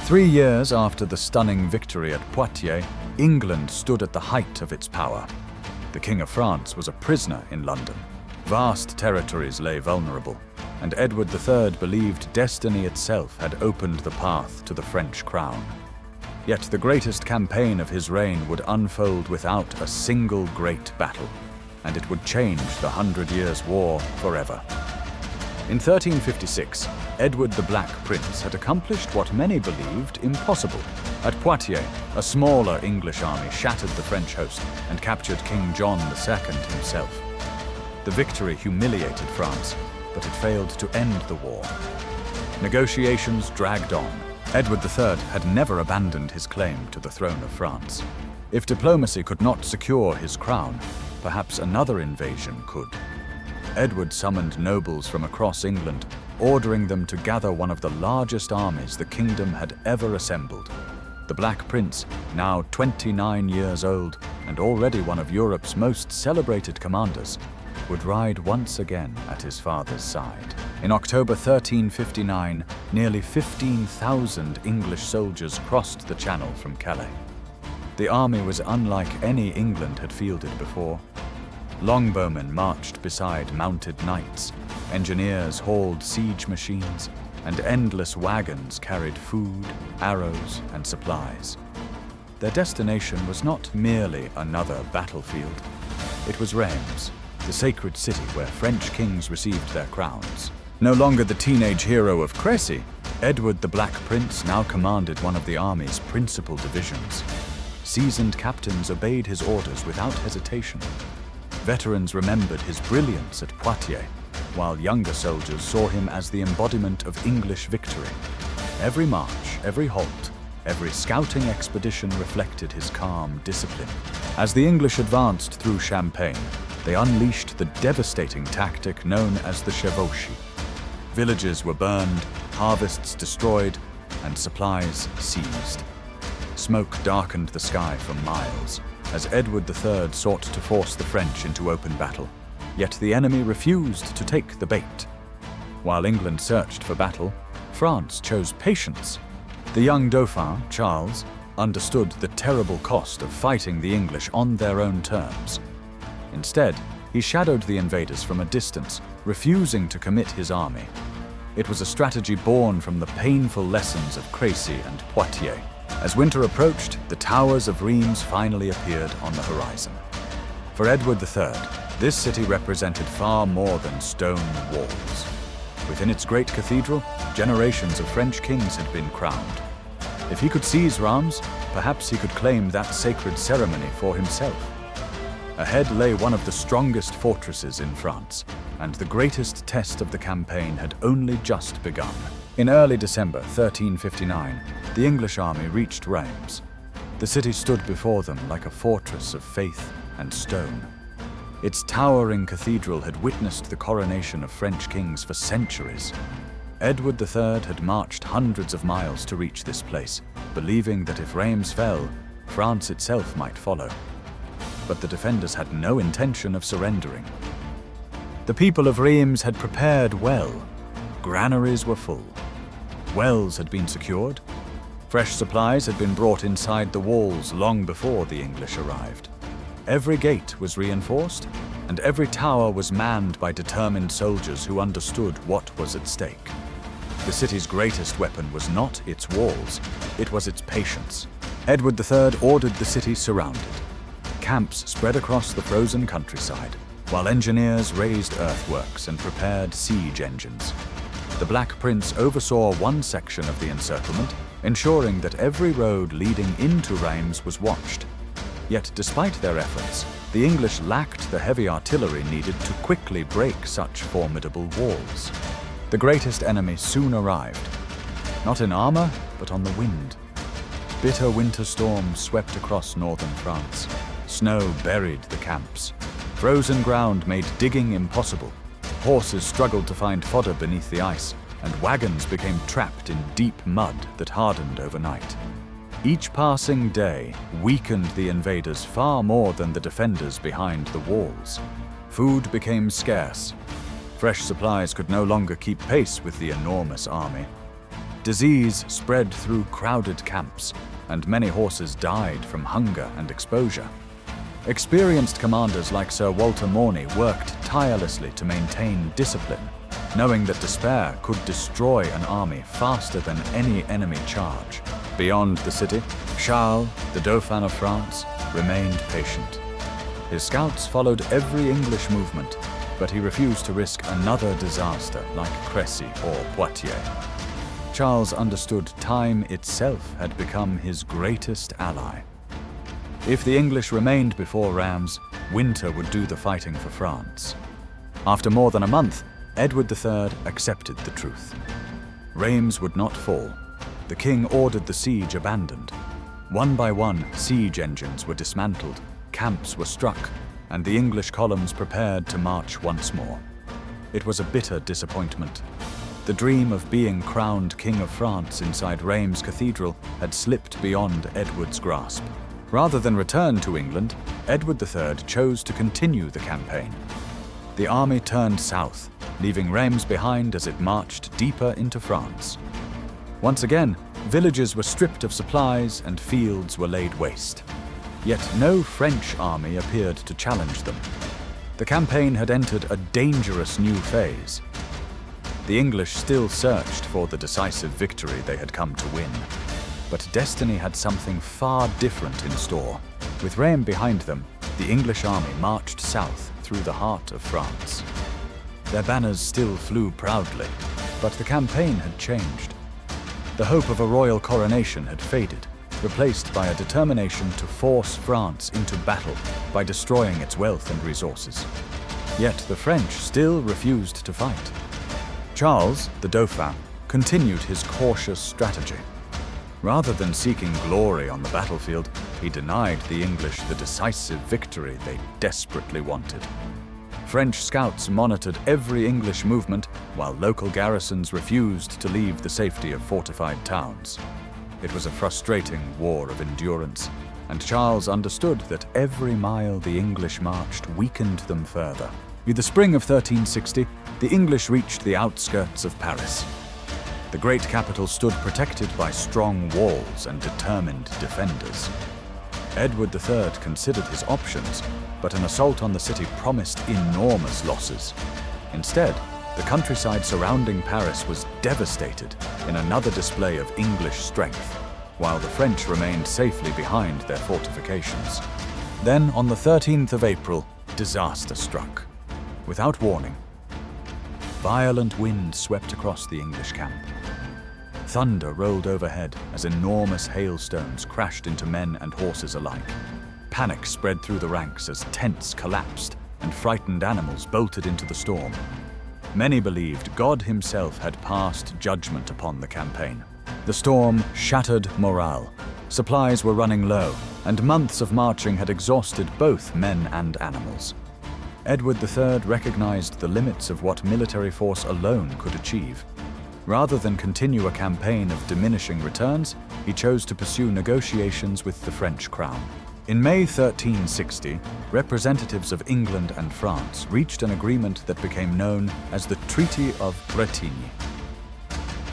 3 years after the stunning victory at Poitiers, England stood at the height of its power. The King of France was a prisoner in London. Vast territories lay vulnerable, and Edward III believed destiny itself had opened the path to the French crown. Yet the greatest campaign of his reign would unfold without a single great battle, and it would change the 100 Years' War forever. In 1356, Edward the Black Prince had accomplished what many believed impossible. At Poitiers, a smaller English army shattered the French host and captured King John II himself. The victory humiliated France, but it failed to end the war. Negotiations dragged on. Edward III had never abandoned his claim to the throne of France. If diplomacy could not secure his crown, perhaps another invasion could. Edward summoned nobles from across England, ordering them to gather one of the largest armies the kingdom had ever assembled. The Black Prince, now 29 years old and already one of Europe's most celebrated commanders, would ride once again at his father's side. In October 1359, nearly 15,000 English soldiers crossed the Channel from Calais. The army was unlike any England had fielded before. Longbowmen marched beside mounted knights, engineers hauled siege machines, and endless wagons carried food, arrows, and supplies. Their destination was not merely another battlefield. It was Reims, the sacred city where French kings received their crowns. No longer the teenage hero of Crécy, Edward the Black Prince now commanded one of the army's principal divisions. Seasoned captains obeyed his orders without hesitation. Veterans remembered his brilliance at Poitiers, while younger soldiers saw him as the embodiment of English victory. Every march, every halt, every scouting expedition reflected his calm discipline. As the English advanced through Champagne, they unleashed the devastating tactic known as the exhaustion. Villages were burned, harvests destroyed, and supplies seized. Smoke darkened the sky for miles, as Edward III sought to force the French into open battle. Yet the enemy refused to take the bait. While England searched for battle, France chose patience. The young Dauphin, Charles, understood the terrible cost of fighting the English on their own terms. Instead, he shadowed the invaders from a distance, refusing to commit his army. It was a strategy born from the painful lessons of Crécy and Poitiers. As winter approached, the towers of Reims finally appeared on the horizon. For Edward III, this city represented far more than stone walls. Within its great cathedral, generations of French kings had been crowned. If he could seize Reims, perhaps he could claim that sacred ceremony for himself. Ahead lay one of the strongest fortresses in France, and the greatest test of the campaign had only just begun. In early December 1359, the English army reached Reims. The city stood before them like a fortress of faith and stone. Its towering cathedral had witnessed the coronation of French kings for centuries. Edward III had marched hundreds of miles to reach this place, believing that if Reims fell, France itself might follow. But the defenders had no intention of surrendering. The people of Reims had prepared well. Granaries were full. Wells had been secured. Fresh supplies had been brought inside the walls long before the English arrived. Every gate was reinforced, and every tower was manned by determined soldiers who understood what was at stake. The city's greatest weapon was not its walls, it was its patience. Edward III ordered the city surrounded. Camps spread across the frozen countryside, while engineers raised earthworks and prepared siege engines. The Black Prince oversaw one section of the encirclement, ensuring that every road leading into Reims was watched. Yet despite their efforts, the English lacked the heavy artillery needed to quickly break such formidable walls. The greatest enemy soon arrived, not in armor, but on the wind. Bitter winter storms swept across northern France. Snow buried the camps. Frozen ground made digging impossible. Horses struggled to find fodder beneath the ice, and wagons became trapped in deep mud that hardened overnight. Each passing day weakened the invaders far more than the defenders behind the walls. Food became scarce. Fresh supplies could no longer keep pace with the enormous army. Disease spread through crowded camps, and many horses died from hunger and exposure. Experienced commanders like Sir Walter Morney worked tirelessly to maintain discipline, knowing that despair could destroy an army faster than any enemy charge. Beyond the city, Charles, the Dauphin of France, remained patient. His scouts followed every English movement, but he refused to risk another disaster like Crécy or Poitiers. Charles understood time itself had become his greatest ally. If the English remained before Reims, winter would do the fighting for France. After more than a month, Edward III accepted the truth. Reims would not fall. The king ordered the siege abandoned. One by one, siege engines were dismantled, camps were struck, and the English columns prepared to march once more. It was a bitter disappointment. The dream of being crowned King of France inside Reims Cathedral had slipped beyond Edward's grasp. Rather than return to England, Edward III chose to continue the campaign. The army turned south, leaving Reims behind as it marched deeper into France. Once again, villages were stripped of supplies and fields were laid waste. Yet no French army appeared to challenge them. The campaign had entered a dangerous new phase. The English still searched for the decisive victory they had come to win. But destiny had something far different in store. With Reims behind them, the English army marched south through the heart of France. Their banners still flew proudly, but the campaign had changed. The hope of a royal coronation had faded, replaced by a determination to force France into battle by destroying its wealth and resources. Yet the French still refused to fight. Charles, the Dauphin, continued his cautious strategy. Rather than seeking glory on the battlefield, he denied the English the decisive victory they desperately wanted. French scouts monitored every English movement, while local garrisons refused to leave the safety of fortified towns. It was a frustrating war of endurance, and Charles understood that every mile the English marched weakened them further. In the spring of 1360, the English reached the outskirts of Paris. The great capital stood protected by strong walls and determined defenders. Edward III considered his options, but an assault on the city promised enormous losses. Instead, the countryside surrounding Paris was devastated in another display of English strength, while the French remained safely behind their fortifications. Then, on the 13th of April, disaster struck. Without warning, violent wind swept across the English camp. Thunder rolled overhead as enormous hailstones crashed into men and horses alike. Panic spread through the ranks as tents collapsed and frightened animals bolted into the storm. Many believed God himself had passed judgment upon the campaign. The storm shattered morale. Supplies were running low, and months of marching had exhausted both men and animals. Edward III recognized the limits of what military force alone could achieve. Rather than continue a campaign of diminishing returns, he chose to pursue negotiations with the French crown. In May 1360, representatives of England and France reached an agreement that became known as the Treaty of Bretigny.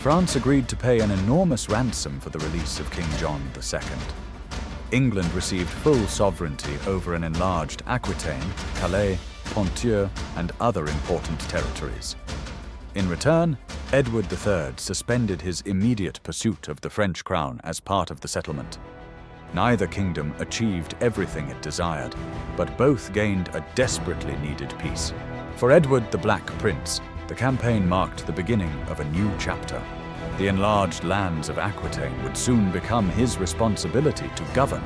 France agreed to pay an enormous ransom for the release of King John II. England received full sovereignty over an enlarged Aquitaine, Calais, Poitiers, and other important territories. In return, Edward III suspended his immediate pursuit of the French crown as part of the settlement. Neither kingdom achieved everything it desired, but both gained a desperately needed peace. For Edward the Black Prince, the campaign marked the beginning of a new chapter. The enlarged lands of Aquitaine would soon become his responsibility to govern.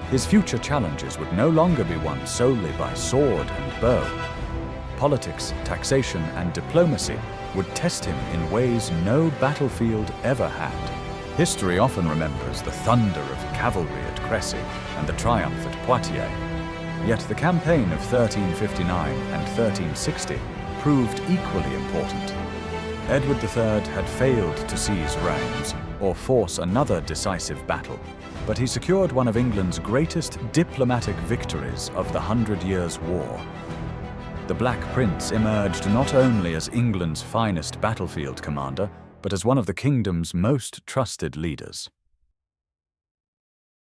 His future challenges would no longer be won solely by sword and bow. Politics, taxation, and diplomacy would test him in ways no battlefield ever had. History often remembers the thunder of cavalry at Crécy and the triumph at Poitiers. Yet the campaign of 1359 and 1360 proved equally important. Edward III had failed to seize Reims or force another decisive battle, but he secured one of England's greatest diplomatic victories of the 100 Years' War. The Black Prince emerged not only as England's finest battlefield commander, but as one of the kingdom's most trusted leaders.